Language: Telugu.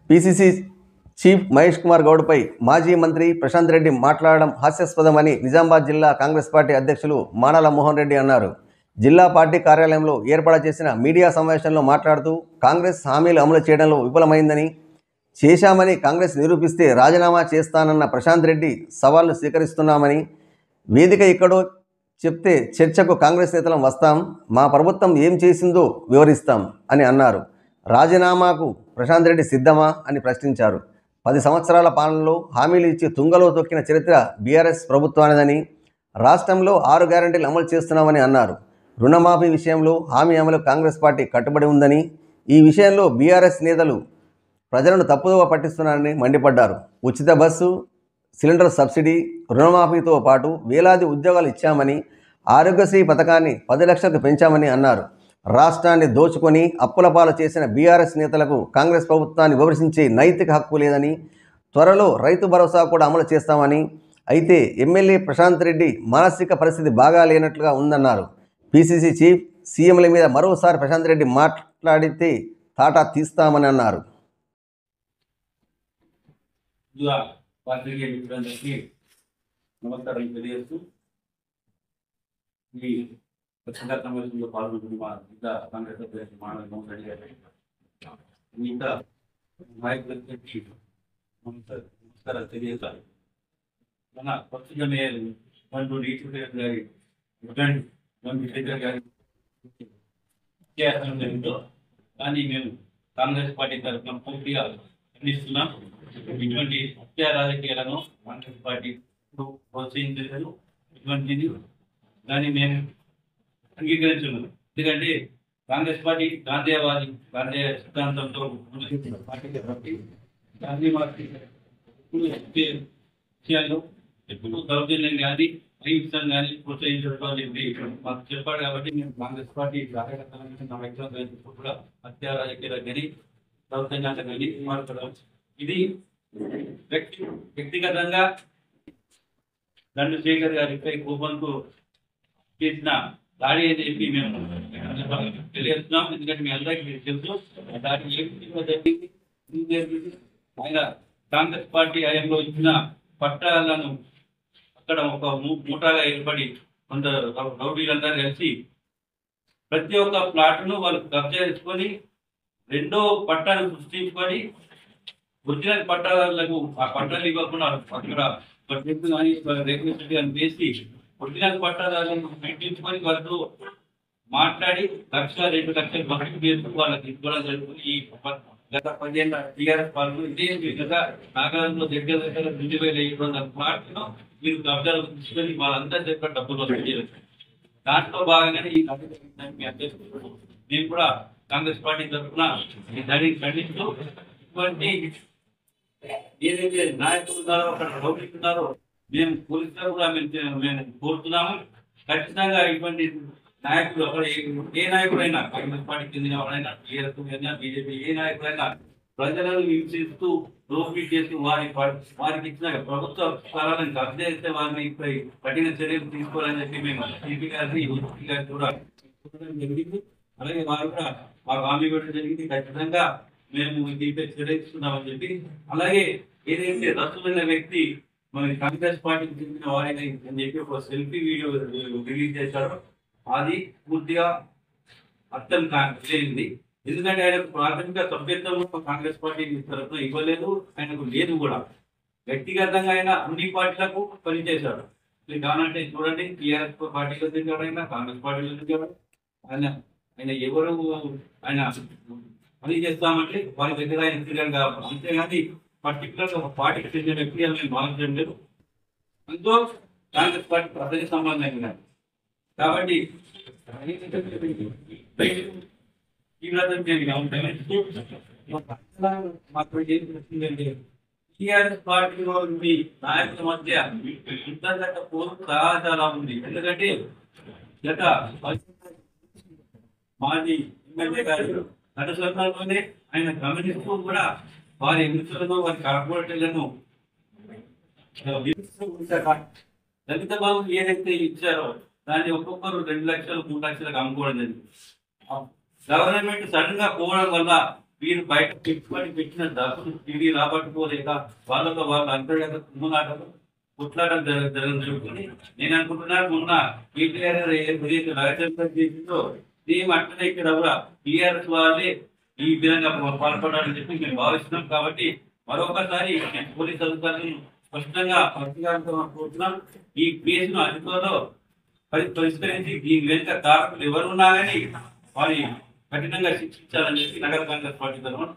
పీసీసీ చీఫ్ మహేష్ కుమార్ గౌడ్పై మాజీ మంత్రి ప్రశాంత్ రెడ్డి మాట్లాడడం హాస్యాస్పదమని నిజామాబాద్ జిల్లా కాంగ్రెస్ పార్టీ అధ్యక్షులు మానాల మోహన్ రెడ్డి అన్నారు. జిల్లా పార్టీ కార్యాలయంలో ఏర్పాటు చేసిన మీడియా సమావేశంలో మాట్లాడుతూ కాంగ్రెస్ హామీలు అమలు చేయడంలో విఫలమైందని, చేశామని కాంగ్రెస్ నిరూపిస్తే రాజీనామా చేస్తానన్న ప్రశాంత్ రెడ్డి సవాల్ను స్వీకరిస్తున్నామని, వేదిక ఎక్కడో చెప్తే చర్చకు కాంగ్రెస్ నేతలం వస్తాం, మా ప్రభుత్వం ఏం చేసిందో వివరిస్తాం అని అన్నారు. రాజీనామాకు ప్రశాంత్ రెడ్డి సిద్ధమా అని ప్రశ్నించారు. 10 సంవత్సరాల పాలనలో హామీలు ఇచ్చి తుంగలో తొక్కిన చరిత్ర బీఆర్ఎస్ ప్రభుత్వానిదని, రాష్ట్రంలో 6 గ్యారెంటీలు అమలు చేస్తున్నామని అన్నారు. రుణమాఫీ విషయంలో హామీ అమలు కాంగ్రెస్ పార్టీ కట్టుబడి ఉందని, ఈ విషయంలో బీఆర్ఎస్ నేతలు ప్రజలను తప్పుదోవ పట్టిస్తున్నారని మండిపడ్డారు. ఉచిత బస్సు, సిలిండర్ సబ్సిడీ, రుణమాఫీతో పాటు వేలాది ఉద్యోగాలు ఇచ్చామని, ఆరోగ్యశ్రీ పథకాన్ని 10 లక్షలకు పెంచామని అన్నారు. రాష్ట్రాన్ని దోచుకొని అప్పుల పాలు చేసిన బీఆర్ఎస్ నేతలకు కాంగ్రెస్ ప్రభుత్వాన్ని విమర్శించే నైతిక హక్కు లేదని, త్వరలో రైతు భరోసా కూడా అమలు చేస్తామని, అయితే ఎమ్మెల్యే ప్రశాంత్ రెడ్డి మానసిక పరిస్థితి బాగా లేనట్లుగా ఉందన్నారు. పీసీసీ చీఫ్ సీఎంల మీద మరోసారి ప్రశాంత్ రెడ్డి మాట్లాడితే తాటా తీస్తామని అన్నారు. నమస్కారం తెలియజేస్తూ ఈ పత్రికా సమావేశంలో పాల్గొంటున్న మా మిగతా కాంగ్రెస్ అభ్యర్థి మానవ మోహన్ రెడ్డి గారు, మిగతా నాయకులందరికీ నమస్కారాలు తెలియజేస్తాను. మన పత్రిక మేయర్ గారి కానీ మేము కాంగ్రెస్ పార్టీ తరఫున పూర్తిగా ఖండిస్తున్నాం. ఇటువంటి హత్య రాజకీయాలను కాంగ్రెస్ పార్టీ ప్రోత్సహించలేదు. ఇటువంటిది దాన్ని మేము అంగీకరించున్నాం. ఎందుకంటే కాంగ్రెస్ పార్టీ గాంధేయవాది, గాంధేయ సిద్ధాంతంతో పార్టీ కాబట్టి గాంధీ పార్టీ విషయాల్లో ఎప్పుడు దౌర్జన్యం కానీ అహింసం కానీ ప్రోత్సహించడం మాకు చెప్పాడు. కాబట్టి మేము కాంగ్రెస్ పార్టీ కార్యకర్తలు కూడా హత్య రాజకీయాలు కానీ దౌర్జన్యాలు కానీ మాట్లాడడం, ఇది వ్యక్తిగతంగా దండు శేఖర్ గారిపై కోపంతో చేసిన దాడి అని చెప్పి మేము తెలియజేస్తున్నాం. ఎందుకంటే మీ అందరికీ తెలుసు దాడి జరిగింది. ఆయన కాంగ్రెస్ పార్టీ హయాంలో ఇచ్చిన పట్టాలను అక్కడ ఒక మూటాగా ఏర్పడి కొందరు రౌడీలంతా కలిసి ప్రతి ఒక్క ప్లాట్ను వాళ్ళు కబ్జా చేసుకొని రెండో పట్టాలు సృష్టించుకొని ఒరిజినల్ పట్టాలకు ఆ పట్టాలు ఇవ్వకుండా అక్కడ రేకులు వేసి ఒరిజినల్ పట్టాలను పెట్టించుకొని వాళ్ళతో మాట్లాడి 1-2 లక్షలు బకెట్ చేస్తూ వాళ్ళకి ఇవ్వడం జరుగుతుంది. ఈ గత 10 ఏళ్ళ టీఆర్ఎస్ పాలన ఇదే విధంగా నాగాలంలో దగ్గర 2,500 ప్లాట్లను మీరు కబ్జాలు తీసుకొని వాళ్ళంతా చెప్పిన డబ్బులు వసూలు. దాంట్లో భాగంగానే ఈ మేము కూడా కాంగ్రెస్ పార్టీ తరఫున దాన్ని ఖండిస్తూ ఇటువంటి ఏదైతే నాయకులు ఉన్నారో అక్కడ రౌడీలున్నారో మేము పోలీసులు కూడా మేము కోరుతున్నాము. ఖచ్చితంగా ఇటువంటి నాయకులు అక్కడ ఏ నాయకుడైనా కాంగ్రెస్ పార్టీకి చెందిన వాడైనా, టీఆర్ఎస్ అయినా, బీజేపీ ఏ నాయకుడైనా ప్రజలను హింసిస్తూ దోపిడీ చేస్తూ వారికి ఇచ్చిన ప్రభుత్వ స్థలాలను కబ్జా చేస్తే వారిని కఠిన చర్యలు తీసుకోవాలని చెప్పి మేము సిపి గారిని కూడా జరిగింది. అలాగే వారు కూడా మాకు హామీ ఇవ్వడం జరిగింది. ఖచ్చితంగా మేము దీనిపై చర్యిస్తున్నామని చెప్పి, అలాగే ఏదైతే రసమైన వ్యక్తి మన కాంగ్రెస్ పార్టీకి చెందిన వారిని అని చెప్పి ఒక సెల్ఫీ వీడియో రిలీజ్ చేశారు. అది పూర్తిగా అర్థం లేనిది. ఎందుకంటే ఆయనకు ప్రాథమిక సభ్యత్వం కాంగ్రెస్ పార్టీ తరఫున ఇవ్వలేదు, ఆయనకు లేదు కూడా. వ్యక్తిగతంగా ఆయన అన్ని పార్టీలకు పనిచేశాడు. కావాలంటే చూడండి, టీఆర్ఎస్ పార్టీలో తిరిగాడైనా, కాంగ్రెస్ పార్టీలో తిరిగాడు. ఆయన ఎవరు ఆయన పని చేస్తామంటే వారి దగ్గర ఆయన తిరిగాడు కాబట్టి, అంతేగాని పర్టికులర్ ఒక పార్టీకి చెందిన వ్యక్తి అని భావించడం లేదు. అంతో కాంగ్రెస్ పార్టీ ప్రజల సంబంధంగా కాబట్టి మాకు ఏం చెప్తుందంటే టీఆర్ఎస్ పార్టీలో ఉండి నాయకుల మధ్య అంతర్గత పోరు చాలా ఉంది. ఎందుకంటే గత మాజీ ఎమ్మెల్యే గారు గత సందర్భంలోనే ఆయన గమనిస్తూ కూడా వారి ఎన్నికలను, వారి కార్పొరేటర్లను దళిత బాబు ఏదైతే ఇచ్చారో దాన్ని ఒక్కొక్కరు 2 లక్షలు 3 లక్షలకు అమ్ముకోవడం జరిగింది. గవర్నమెంట్ సడన్ గా పోవడం వల్ల వీరు బయట పెట్టుబడి పెట్టిన డబ్బులు తిరిగి రాబట్టుకోలేక వాళ్ళతో వాళ్ళు అంతర్గత కుమ్ములాటలు కొట్లాటలు జరుగుతుంది. నేను అనుకుంటున్నాను మొన్న కేటీఆర్ రాజశేఖర్ చేసిందో సేమ్ అట్లనే ఇక్కడ కూడా టీఆర్ఎస్ వాళ్ళే ఈ విధంగా పాల్పడాలని చెప్పి మేము భావిస్తున్నాం. కాబట్టి మరొకసారి పోలీస్ అధికారులను స్పష్టంగా కోరుతున్నాం. ఈ కేసును అధికారులు పరిష్కరించి దీని వెనుక కారకులు ఎవరున్నా కానీ వారి కఠినంగా శిక్షించాలని చెప్పి నగర కాంగ్రెస్ పార్టీ తరఫున